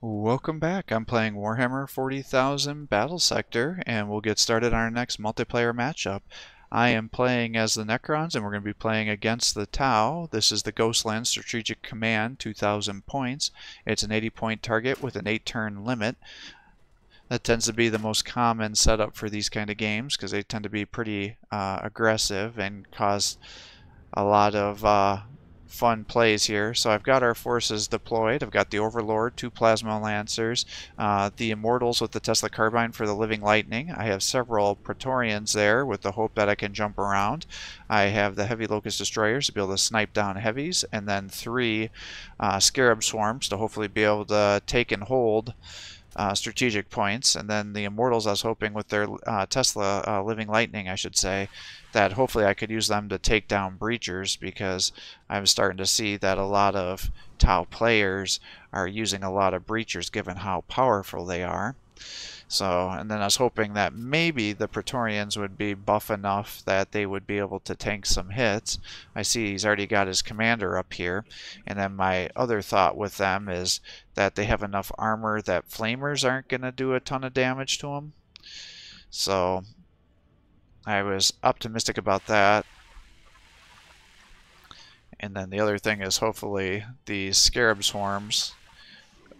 Welcome back. I'm playing Warhammer 40,000 Battlesector, and we'll get started on our next multiplayer matchup. I am playing as the Necrons, and we're going to be playing against the Tau. This is the Ghostland Strategic Command, 2,000 points. It's an 80-point target with an 8-turn limit. That tends to be the most common setup for these kind of games because they tend to be pretty aggressive and cause a lot of fun plays here. So I've got our forces deployed. I've got the Overlord, 2 Plasma Lancers, the Immortals with the Tesla Carbine for the Living Lightning. I have several Praetorians there with the hope that I can jump around. I have the Heavy Locust Destroyers to be able to snipe down heavies, and then 3 Scarab Swarms to hopefully be able to take and hold strategic points. And then the Immortals, I was hoping with their Tesla Living Lightning, I should say, that hopefully I could use them to take down breachers, because I'm starting to see that a lot of Tau players are using a lot of breachers given how powerful they are. So, and then I was hoping that maybe the Praetorians would be buff enough that they would be able to tank some hits. I see he's already got his commander up here. And then my other thought with them is that they have enough armor that flamers aren't going to do a ton of damage to them. So I was optimistic about that. And then the other thing is hopefully the Scarab Swarms,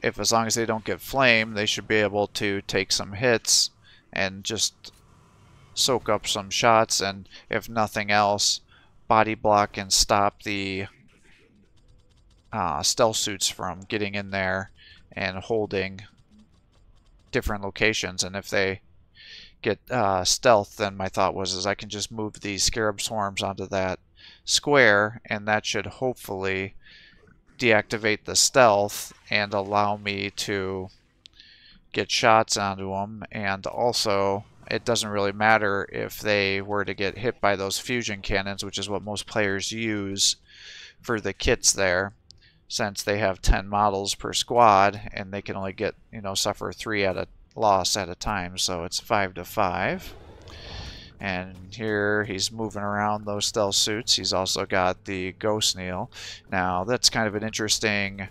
as long as they don't get flamed, they should be able to take some hits and just soak up some shots, and if nothing else, body block and stop the stealth suits from getting in there and holding different locations. And if they get stealth, then my thought was I can just move these Scarab Swarms onto that square, and that should hopefully deactivate the stealth and allow me to get shots onto them. And also, it doesn't really matter if they were to get hit by those fusion cannons, which is what most players use for the kits there, since they have 10 models per squad and they can only get, suffer 3 at a loss at a time. So it's 5 to 5. And here he's moving around those stealth suits. He's also got the Ghost Kneel. Now that's kind of an interesting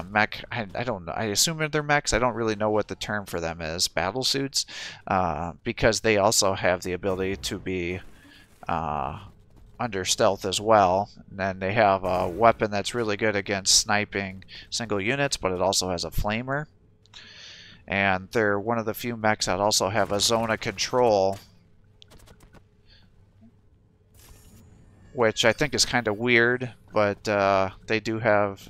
mech. I don't know. I assume they're mechs. I don't really know what the term for them is. Battle suits, because they also have the ability to be under stealth as well. And then they have a weapon that's really good against sniping single units, but it also has a flamer. And they're one of the few mechs that also have a zone of control, which I think is kind of weird, but they do have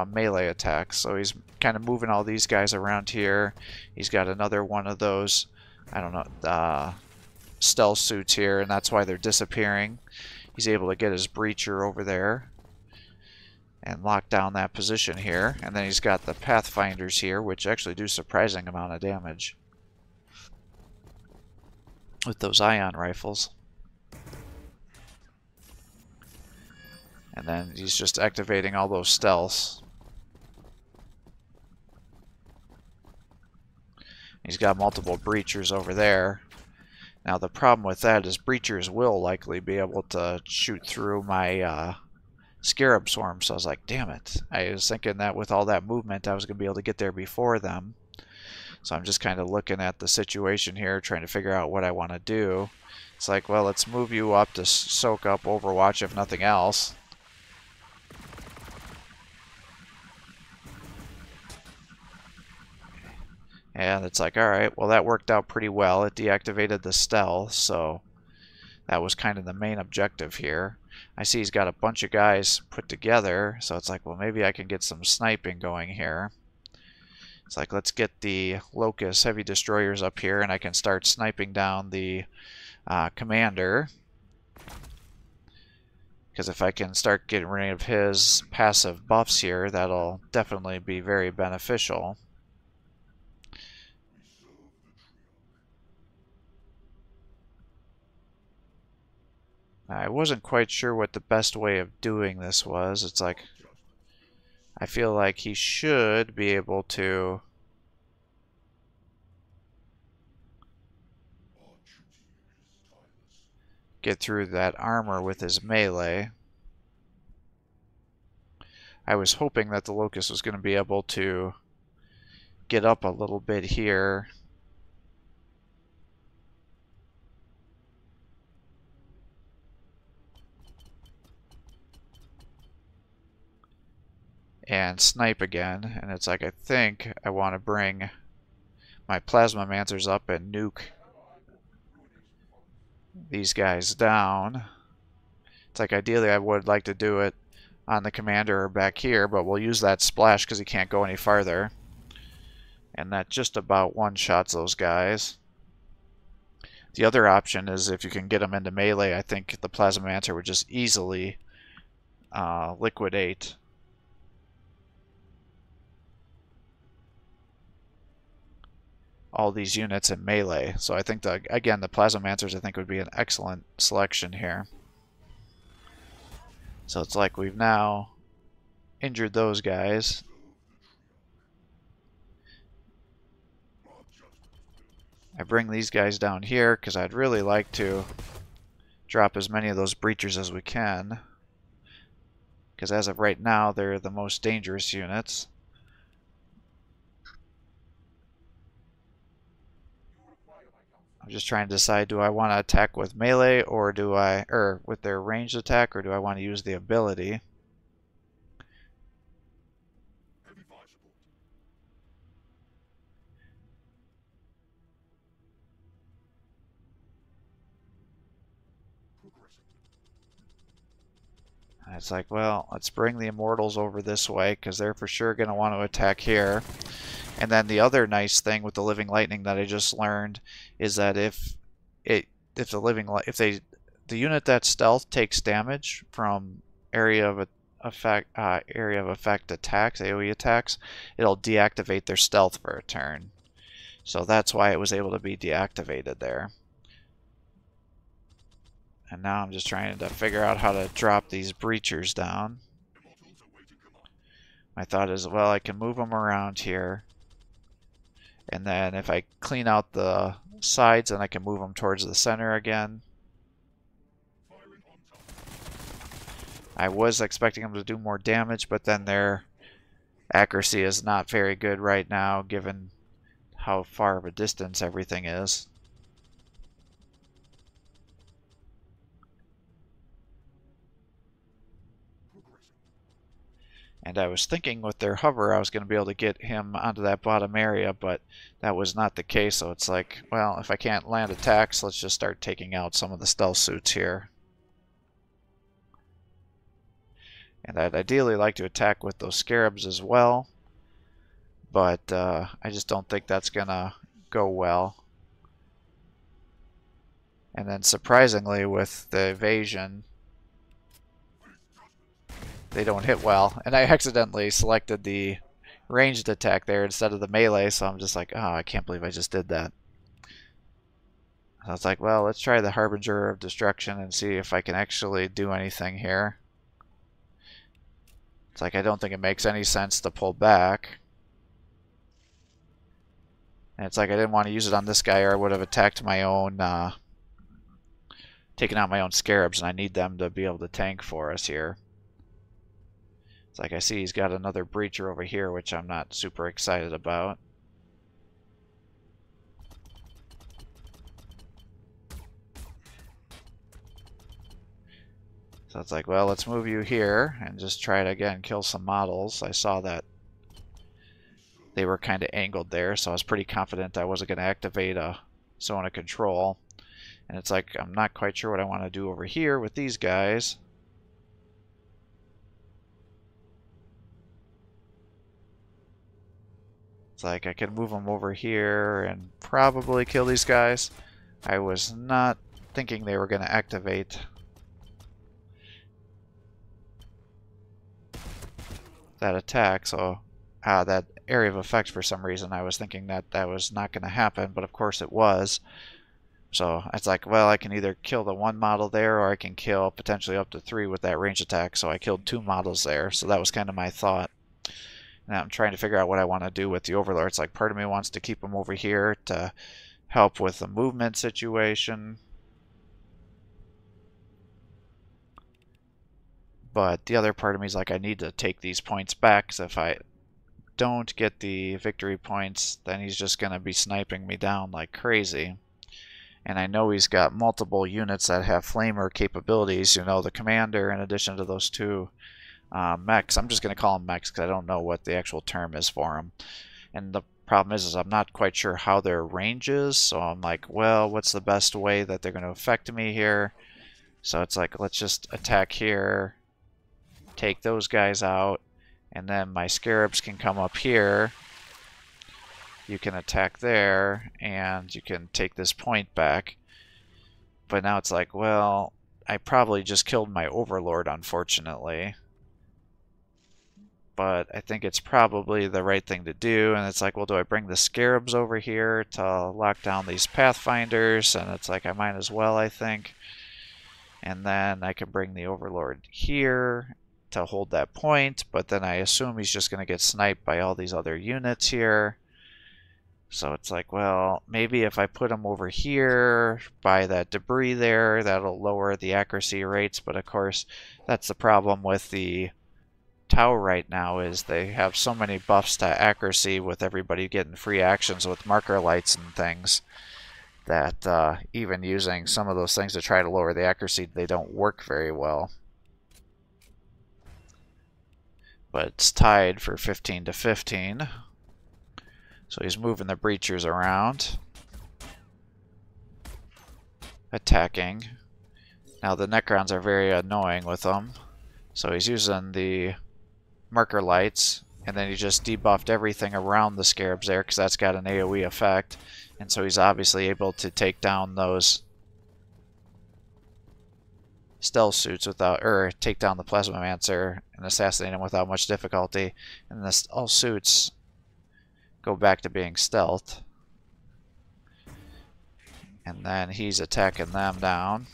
melee attacks. So he's kind of moving all these guys around here. He's got another one of those, I don't know, stealth suits here, and that's why they're disappearing. He's able to get his breacher over there and lock down that position here. And then he's got the Pathfinders here, which actually do surprising amount of damage with those ion rifles. And then he's just activating all those stealths. He's got multiple breachers over there. Now the problem with that is breachers will likely be able to shoot through my Scarab Swarm. So I was like, damn it. I was thinking that with all that movement I was going to be able to get there before them. So I'm just kind of looking at the situation here, trying to figure out what I want to do. It's like, well, let's move you up to soak up Overwatch if nothing else. And it's like, alright, well that worked out pretty well. It deactivated the stealth, so that was kind of the main objective here. I see he's got a bunch of guys put together, so it's like, well, maybe I can get some sniping going here. It's like, let's get the Locust Heavy Destroyers up here, and I can start sniping down the commander. Because if I can start getting rid of his passive buffs here, that'll definitely be very beneficial. I wasn't quite sure what the best way of doing this was. It's like, I feel like he should be able to get through that armor with his melee. I was hoping that the Locust was going to be able to get up a little bit here. And snipe again. And it's like, I think I want to bring my plasma mancers up and nuke these guys down. It's like, ideally I would like to do it on the commander or back here, but we'll use that splash because he can't go any farther. And that just about one-shots those guys. The other option is if you can get them into melee, I think the Plasma Mancer would just easily liquidate all these units in melee. So I think, again, the Plasma Mancers I think would be an excellent selection here. So it's like we've now injured those guys. I bring these guys down here because I'd really like to drop as many of those breachers as we can. Because as of right now, they're the most dangerous units. I'm just trying to decide, do I want to attack with melee or with their ranged attack, or do I want to use the ability? And it's like, well, let's bring the Immortals over this way because they're for sure going to want to attack here. And then the other nice thing with the Living Lightning that I just learned is that if the unit that's stealth takes damage from area of effect attacks, AoE attacks, it'll deactivate their stealth for a turn. So that's why it was able to be deactivated there. And now I'm just trying to figure out how to drop these breachers down. My thought is, well, I can move them around here. And then if I clean out the sides, then I can move them towards the center again. I was expecting them to do more damage, but then their accuracy is not very good right now, given how far of a distance everything is. And I was thinking with their hover I was going to be able to get him onto that bottom area, but that was not the case. So it's like, well, if I can't land attacks, let's just start taking out some of the stealth suits here. And I'd ideally like to attack with those scarabs as well, but I just don't think that's going to go well. And then surprisingly with the evasion, they don't hit well. And I accidentally selected the ranged attack there instead of the melee, so I'm just like, oh, I can't believe I just did that. I was like, well, let's try the Harbinger of Destruction and see if I can actually do anything here. It's like, I don't think it makes any sense to pull back. And it's like, I didn't want to use it on this guy or I would have attacked my own, taken out my own scarabs, and I need them to be able to tank for us here. It's like, I see he's got another breacher over here, which I'm not super excited about. So it's like, well, let's move you here and just try to, again, kill some models. I saw that they were kind of angled there, so I was pretty confident I wasn't going to activate a zone of control. And it's like, I'm not quite sure what I want to do over here with these guys. It's like I can move them over here and probably kill these guys. I was not thinking they were going to activate that attack, so that area of effect for some reason. I was thinking that that was not going to happen, but of course it was. So it's like, well, I can either kill the one model there or I can kill potentially up to 3 with that range attack. So I killed 2 models there, so that was kind of my thought. Now I'm trying to figure out what I want to do with the Overlord. It's like, part of me wants to keep him over here to help with the movement situation. But the other part of me is like, I need to take these points back, because if I don't get the victory points, then he's just going to be sniping me down like crazy. And I know he's got multiple units that have flamer capabilities, you know, the commander in addition to those two mechs. I'm just going to call them mechs because I don't know what the actual term is for them. And the problem is I'm not quite sure how their range is, so I'm like, well, what's the best way that they're going to affect me here? So it's like, let's just attack here, take those guys out, and then my scarabs can come up here. You can attack there, and you can take this point back. But now it's like, well, I probably just killed my overlord, unfortunately. But I think it's probably the right thing to do. And it's like, well, do I bring the scarabs over here to lock down these pathfinders? And it's like, I might as well, I think. And then I can bring the overlord here to hold that point. But then I assume he's just going to get sniped by all these other units here. So it's like, well, maybe if I put him over here by that debris there, that'll lower the accuracy rates. But of course, that's the problem with the Tau right now, is they have so many buffs to accuracy with everybody getting free actions with marker lights and things that even using some of those things to try to lower the accuracy, they don't work very well. But it's tied for 15 to 15. So he's moving the breachers around, attacking. Now the Necrons are very annoying with them. So he's using the marker lights, and then he just debuffed everything around the scarabs there because that's got an AoE effect. And so he's obviously able to take down those stealth suits without, or take down the Plasmamancer and assassinate him without much difficulty. And the stealth suits go back to being stealth. And then he's attacking them down.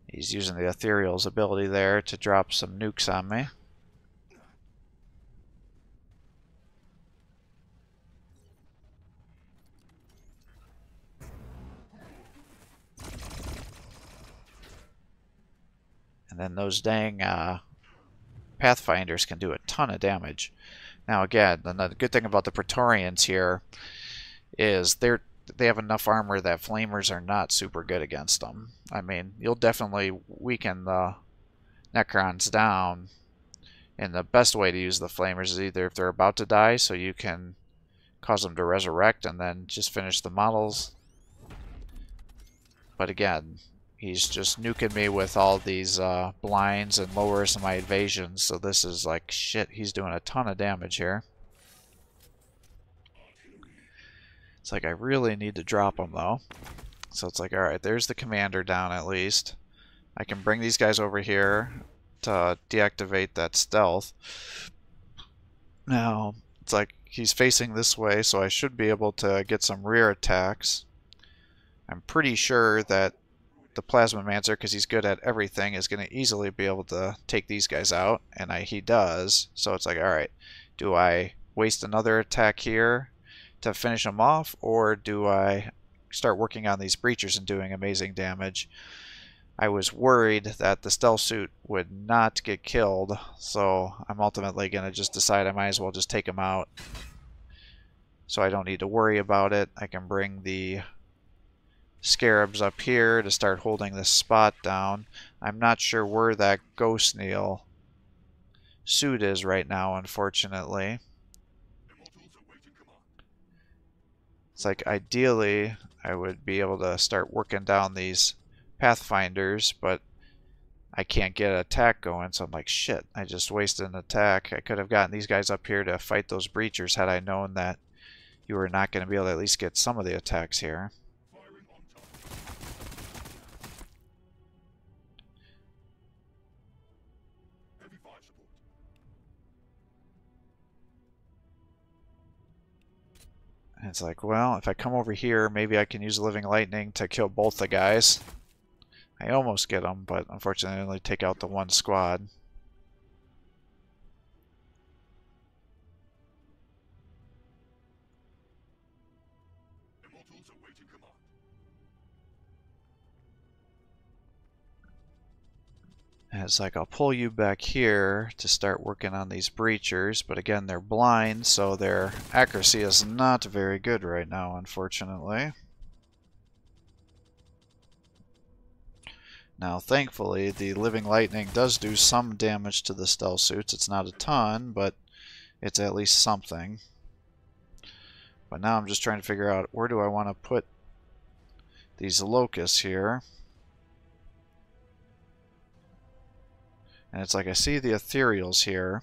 He's using the Ethereal's ability there to drop some nukes on me. And then those dang Pathfinders can do a ton of damage. Now again, the good thing about the Praetorians here is they have enough armor that flamers are not super good against them. I mean, you'll definitely weaken the Necrons down, and the best way to use the flamers is either if they're about to die, so you can cause them to resurrect and then just finish the models. But again, he's just nuking me with all these blinds and lowers my evasions, so this is like, shit, he's doing a ton of damage here. It's like, I really need to drop him though. So it's like, alright, there's the commander down at least. I can bring these guys over here to deactivate that stealth. Now, it's like he's facing this way, so I should be able to get some rear attacks. I'm pretty sure that the Plasmamancer, because he's good at everything, is going to easily be able to take these guys out, and he does. So it's like, alright, do I waste another attack here to finish them off, or do I start working on these breachers and doing amazing damage? I was worried that the stealth suit would not get killed, so I'm ultimately going to just decide I might as well just take him out. So I don't need to worry about it. I can bring the scarabs up here to start holding this spot down. I'm not sure where that Ghost Kneel suit is right now, unfortunately. It's like, ideally, I would be able to start working down these Pathfinders, but I can't get an attack going, so I'm like, shit, I just wasted an attack. I could have gotten these guys up here to fight those breachers had I known that you were not going to be able to at least get some of the attacks here. And it's like, well, if I come over here, maybe I can use Living Lightning to kill both the guys. I almost get them, but unfortunately I only take out the one squad. And it's like I'll pull you back here to start working on these breachers, but again they're blind, so their accuracy is not very good right now, unfortunately. Now thankfully the living lightning does do some damage to the stealth suits. It's not a ton, but it's at least something. But now I'm just trying to figure out where do I want to put these locusts here. And it's like I see the ethereals here.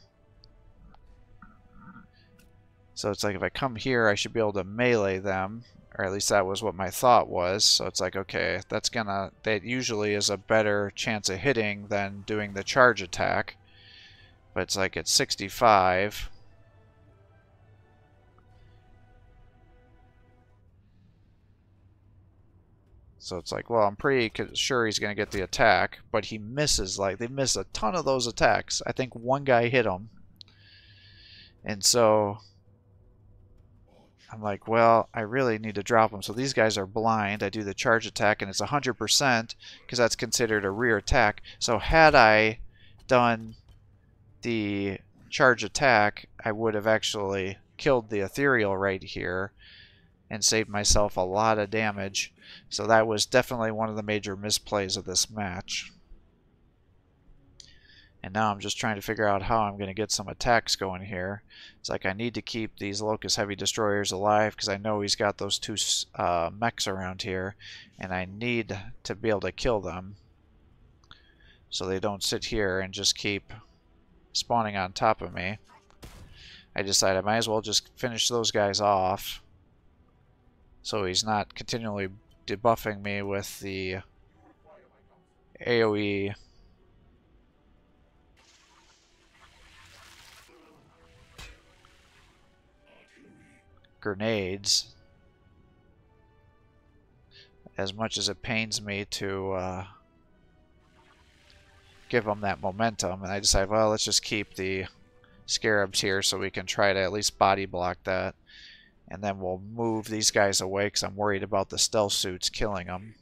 So it's like if I come here, I should be able to melee them. Or at least that was what my thought was. So it's like, okay, that usually is a better chance of hitting than doing the charge attack. But it's like it's 65. So it's like, well, I'm pretty sure he's going to get the attack, but he misses. Like, they miss a ton of those attacks. I think one guy hit him. And so I'm like, well, I really need to drop him. So these guys are blind. I do the charge attack, and it's 100% because that's considered a rear attack. So had I done the charge attack, I would have actually killed the ethereal right here and saved myself a lot of damage. So that was definitely one of the major misplays of this match. And now I'm just trying to figure out how I'm going to get some attacks going here. It's like I need to keep these Locust Heavy Destroyers alive because I know he's got those two mechs around here. And I need to be able to kill them so they don't sit here and just keep spawning on top of me. I decided I might as well just finish those guys off so he's not continually debuffing me with the AoE grenades, as much as it pains me to give them that momentum. And I decided, well, let's just keep the scarabs here so we can try to at least body block that. And then we'll move these guys away because I'm worried about the stealth suits killing them.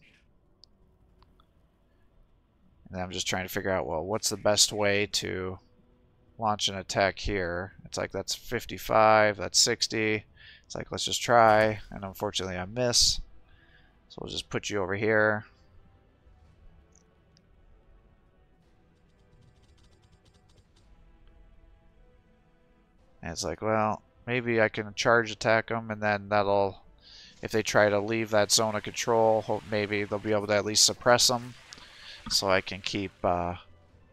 And I'm just trying to figure out, well, what's the best way to launch an attack here? It's like that's 55, that's 60. It's like, let's just try. And unfortunately I miss. So we'll just put you over here. And it's like, well, maybe I can charge attack them, and then that'll, if they try to leave that zone of control, hope maybe they'll be able to at least suppress them, so I can keep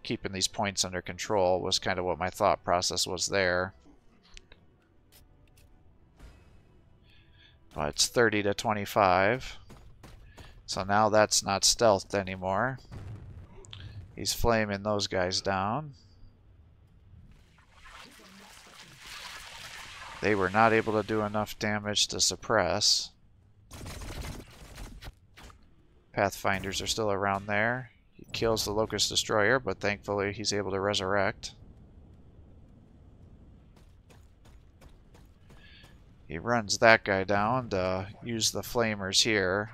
keeping these points under control. Was kind of what my thought process was there. But it's 30 to 25, so now that's not stealthed anymore. He's flaming those guys down. They were not able to do enough damage to suppress. Pathfinders are still around there. He kills the Locust Destroyer, but thankfully he's able to resurrect. He runs that guy down to use the flamers here.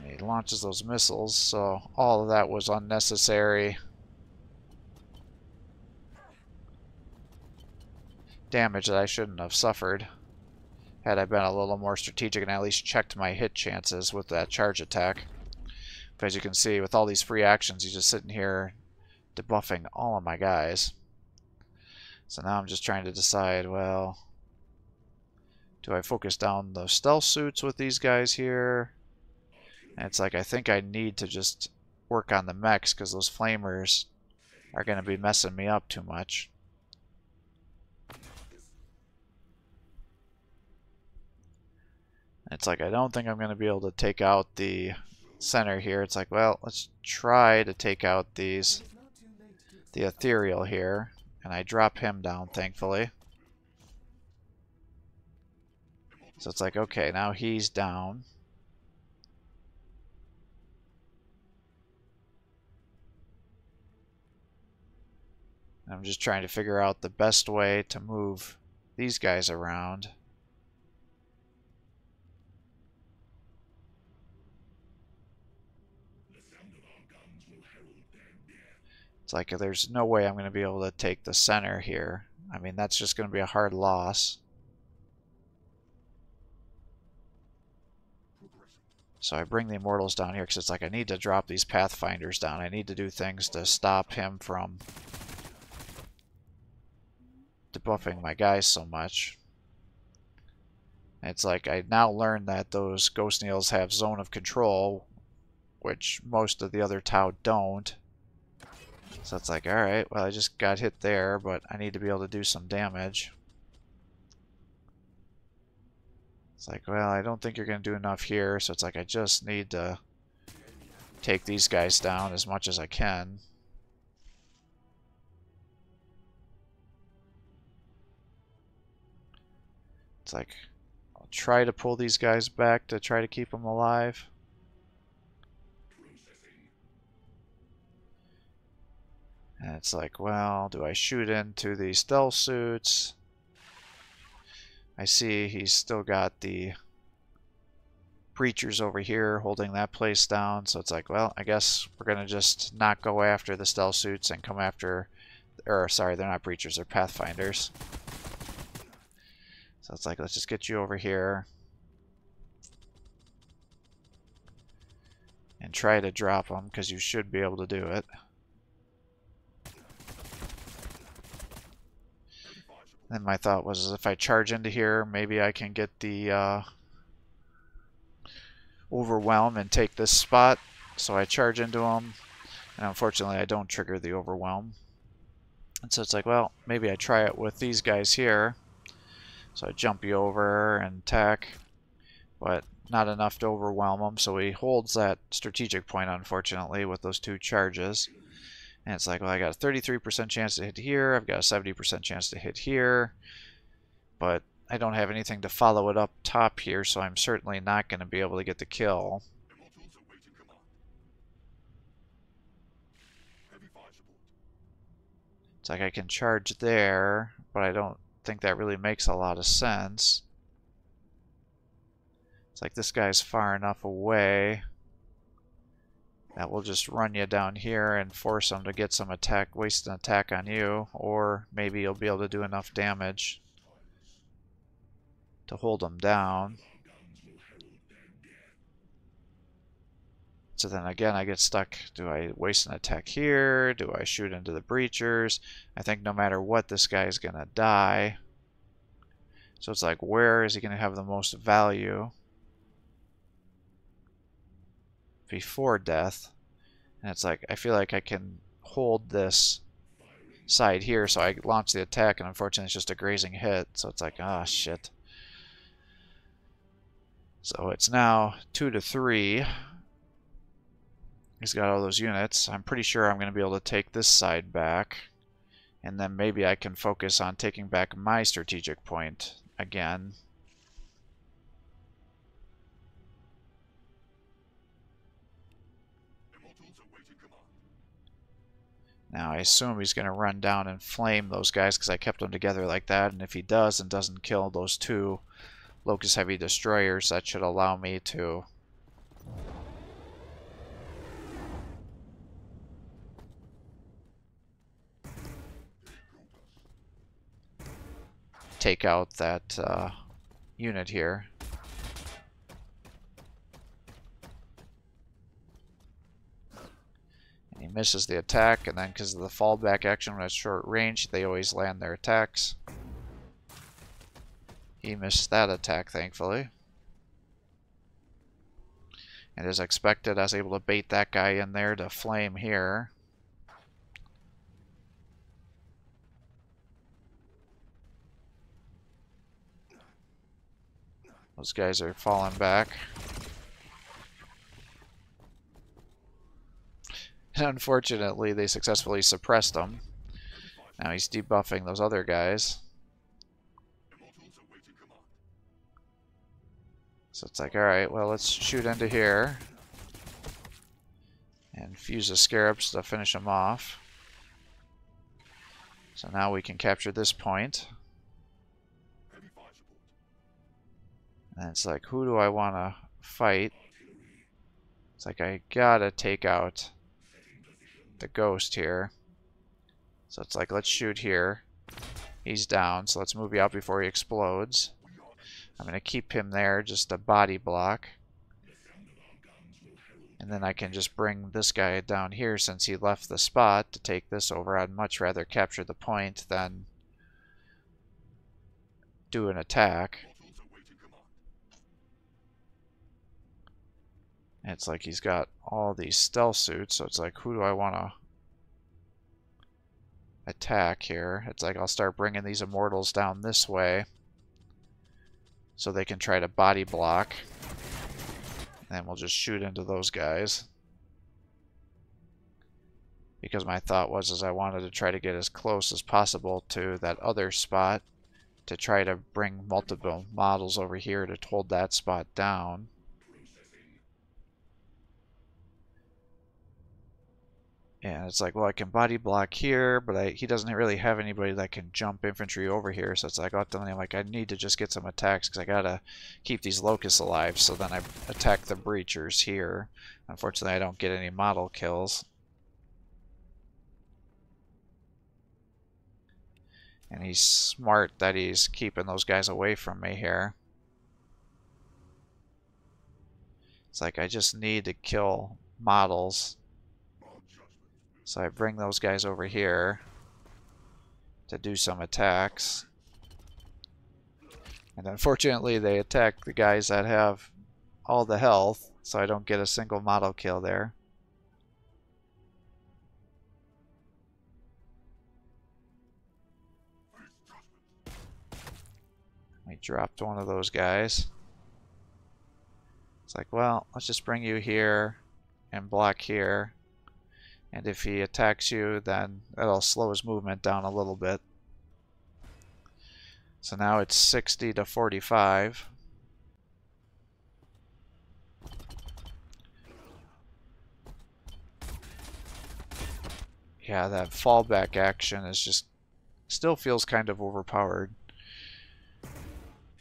He launches those missiles, so all of that was unnecessary damage that I shouldn't have suffered had I been a little more strategic and at least checked my hit chances with that charge attack. But as you can see, with all these free actions, he's just sitting here debuffing all of my guys. So now I'm just trying to decide, well, do I focus down the stealth suits with these guys here? And it's like, I think I need to just work on the mechs because those flamers are going to be messing me up too much. It's like, I don't think I'm going to be able to take out the center here. It's like, well, let's try to take out the ethereal here. And I drop him down, thankfully. So it's like, okay, now he's down. I'm just trying to figure out the best way to move these guys around. It's like there's no way I'm going to be able to take the center here. I mean, that's just going to be a hard loss. So I bring the Immortals down here because it's like I need to drop these Pathfinders down. I need to do things to stop him from debuffing my guys so much. It's like I now learned that those Ghost Needles have Zone of Control, which most of the other Tau don't. So it's like, alright, well I just got hit there, but I need to be able to do some damage. It's like, well, I don't think you're going to do enough here, so it's like I just need to take these guys down as much as I can. It's like, I'll try to pull these guys back to try to keep them alive. And it's like, well, do I shoot into the stealth suits? I see he's still got the Breachers over here holding that place down. So it's like, well, I guess we're going to just not go after the stealth suits and come after... Or, sorry, they're not Breachers, they're Pathfinders. So it's like, let's just get you over here. And try to drop them, because you should be able to do it. Then my thought was, if I charge into here, maybe I can get the Overwhelm and take this spot. So I charge into them, and unfortunately I don't trigger the Overwhelm. And so it's like, well, maybe I try it with these guys here. So I jump you over and attack, but not enough to overwhelm him. So he holds that strategic point, unfortunately, with those two charges. And it's like, well, I got a 33% chance to hit here. I've got a 70% chance to hit here. But I don't have anything to follow it up top here, so I'm certainly not going to be able to get the kill. It's like I can charge there, but I don't think that really makes a lot of sense. It's like this guy's far enough away that will just run you down here and force him to get some attack, waste an attack on you, or maybe you'll be able to do enough damage to hold him down. So then again I get stuck. Do I waste an attack here? Do I shoot into the Breachers? I think no matter what, this guy is gonna die. So it's like, where is he gonna have the most value before death? And it's like, I feel like I can hold this side here, so I launch the attack, and unfortunately it's just a grazing hit. So it's like, ah, shit. So it's now 2-3. He's got all those units. I'm pretty sure I'm going to be able to take this side back. And then maybe I can focus on taking back my strategic point again. Now I assume he's going to run down and flame those guys because I kept them together like that. And if he does and doesn't kill those two Locust Heavy Destroyers, that should allow me to take out that unit here. And he misses the attack, and then because of the fallback action when it's short range, they always land their attacks. He missed that attack, thankfully. And as expected, I was able to bait that guy in there to flame here. Those guys are falling back. And unfortunately, they successfully suppressed them. Now he's debuffing those other guys. So it's like, alright, well, let's shoot into here. And fuse the scarabs to finish them off. So now we can capture this point. And it's like, who do I want to fight? It's like, I gotta take out the ghost here. So it's like, let's shoot here. He's down, so let's move you out before he explodes. I'm going to keep him there, just a body block. And then I can just bring this guy down here since he left the spot to take this over. I'd much rather capture the point than do an attack. And it's like he's got all these stealth suits, so it's like, who do I want to attack here? It's like I'll start bringing these immortals down this way so they can try to body block. And we'll just shoot into those guys. Because my thought was I wanted to try to get as close as possible to that other spot to try to bring multiple models over here to hold that spot down. And it's like, well, I can body block here, but he doesn't really have anybody that can jump infantry over here. So it's like, ultimately, I'm like, I need to just get some attacks because I gotta keep these locusts alive. So then I attack the breachers here. Unfortunately, I don't get any model kills. And he's smart that he's keeping those guys away from me here. It's like, I just need to kill models. So I bring those guys over here to do some attacks. And unfortunately they attack the guys that have all the health, so I don't get a single model kill there. We dropped one of those guys. It's like, well, let's just bring you here and block here. And if he attacks you, then that'll slow his movement down a little bit. So now it's 60 to 45. Yeah, that fallback action is just still feels kind of overpowered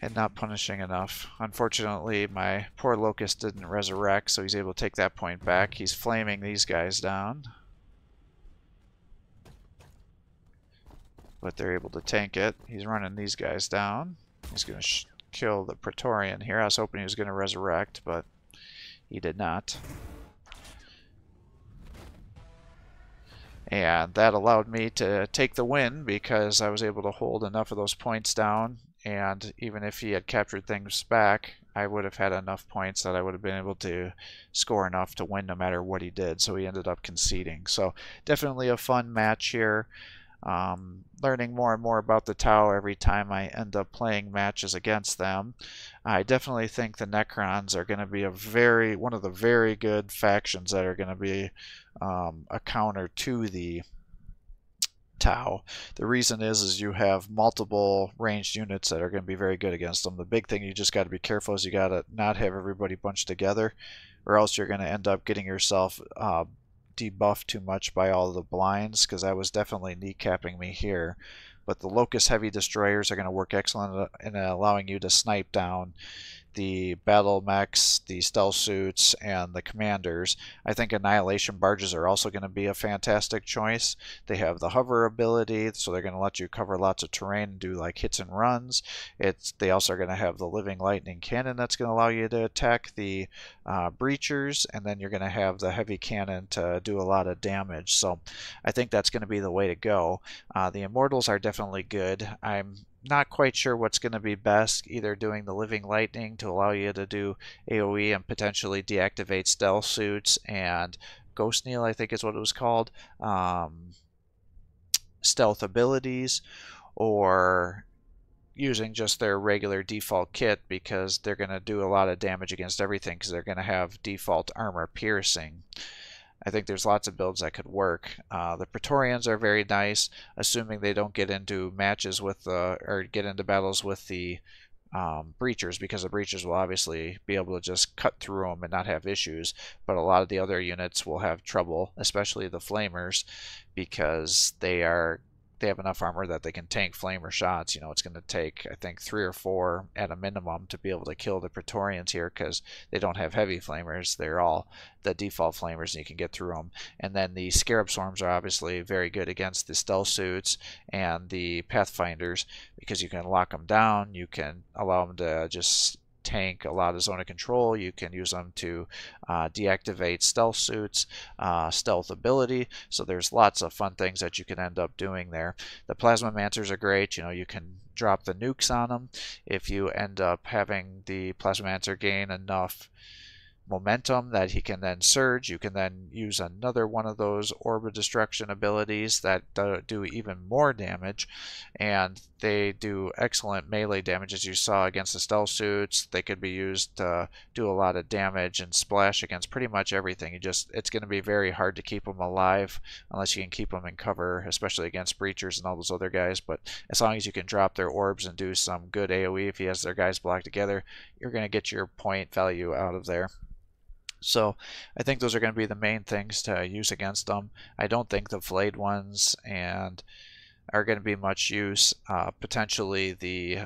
and not punishing enough. Unfortunately, my poor Locust didn't resurrect, so he's able to take that point back. He's flaming these guys down. But they're able to tank it. He's running these guys down. He's going to kill the Praetorian here. I was hoping he was going to resurrect, but he did not. And that allowed me to take the win because I was able to hold enough of those points down. And even if he had captured things back, I would have had enough points that I would have been able to score enough to win no matter what he did. So he ended up conceding. So definitely a fun match here. Learning more and more about the Tau every time I end up playing matches against them. I definitely think the Necrons are going to be one of the very good factions that are going to be a counter to the Tau. The reason is you have multiple ranged units that are going to be very good against them. The big thing you just got to be careful is you got to not have everybody bunched together, or else you're going to end up getting yourself debuffed too much by all the blinds, because that was definitely kneecapping me here. But the Locust Heavy Destroyers are going to work excellent in allowing you to snipe down the battle mechs, the stealth suits, and the commanders. I think Annihilation Barges are also going to be a fantastic choice. They have the hover ability, so they're going to let you cover lots of terrain and do like hits and runs. They also are going to have the Living Lightning Cannon that's going to allow you to attack the breachers, and then you're going to have the heavy cannon to do a lot of damage. So I think that's going to be the way to go. The Immortals are definitely good. I'm not quite sure what's going to be best, either doing the Living Lightning to allow you to do AoE and potentially deactivate stealth suits, and Ghost Kneel, I think is what it was called, stealth abilities, or using just their regular default kit, because they're going to do a lot of damage against everything because they're going to have default armor piercing. I think there's lots of builds that could work. The Praetorians are very nice, assuming they don't get into matches with the, or get into battles with the breachers, because the breachers will obviously be able to just cut through them and not have issues, but a lot of the other units will have trouble, especially the flamers, because they have enough armor that they can tank flamer shots. You know, it's going to take, I think, 3 or 4 at a minimum to be able to kill the Praetorians here, because they don't have heavy flamers. They're all the default flamers, and you can get through them. And then the Scarab Swarms are obviously very good against the stealth suits and the Pathfinders, because you can lock them down. You can allow them to just tank a lot of zone of control. You can use them to deactivate stealth suits, stealth ability. So there's lots of fun things that you can end up doing there. The Plasma Mancers are great. You know, you can drop the nukes on them. If you end up having the Plasma Mancer gain enough momentum that he can then surge, you can then use another one of those orb of destruction abilities that do even more damage, and they do excellent melee damage, as you saw against the stealth suits. They could be used to do a lot of damage and splash against pretty much everything. It's going to be very hard to keep them alive unless you can keep them in cover, especially against breachers and all those other guys. But as long as you can drop their orbs and do some good AoE, if he has their guys blocked together, you're going to get your point value out of there. So I think those are going to be the main things to use against them. I don't think the flayed ones and are going to be much use. Potentially the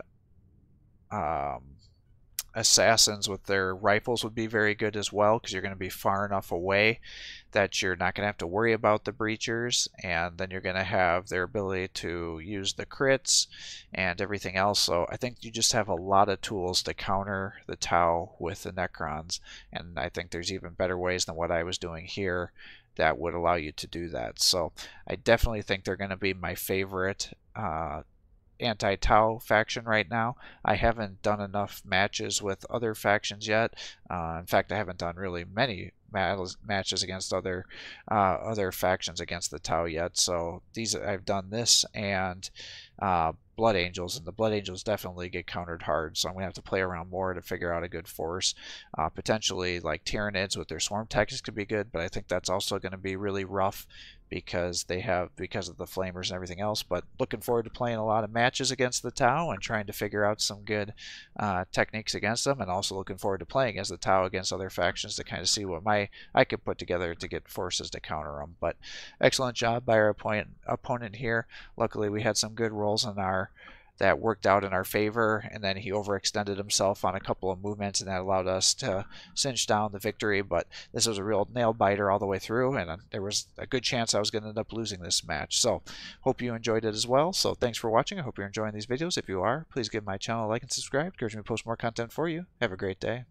assassins with their rifles would be very good as well, because you're going to be far enough away that you're not going to have to worry about the breachers, and then you're going to have their ability to use the crits and everything else. So I think you just have a lot of tools to counter the Tau with the Necrons, and I think there's even better ways than what I was doing here that would allow you to do that. So I definitely think they're going to be my favorite anti-Tau faction right now. I haven't done enough matches with other factions yet. In fact, I haven't done really many matches against other factions against the Tau yet. So I've done this and Blood Angels, and the Blood Angels definitely get countered hard, so I'm going to have to play around more to figure out a good force. Potentially like Tyranids with their swarm tactics could be good, but I think that's also going to be really rough because of the flamers and everything else. But looking forward to playing a lot of matches against the Tau and trying to figure out some good techniques against them, and also looking forward to playing as the Tau against other factions to kind of see what I could put together to get forces to counter them. But excellent job by our opponent here. Luckily we had some good rolls on that worked out in our favor, and then he overextended himself on a couple of movements, and that allowed us to cinch down the victory. But this was a real nail biter all the way through, and there was a good chance I was going to end up losing this match. So hope you enjoyed it as well. So thanks for watching. I hope you're enjoying these videos. If you are, please give my channel a like and subscribe. It encourages me to post more content for you. Have a great day.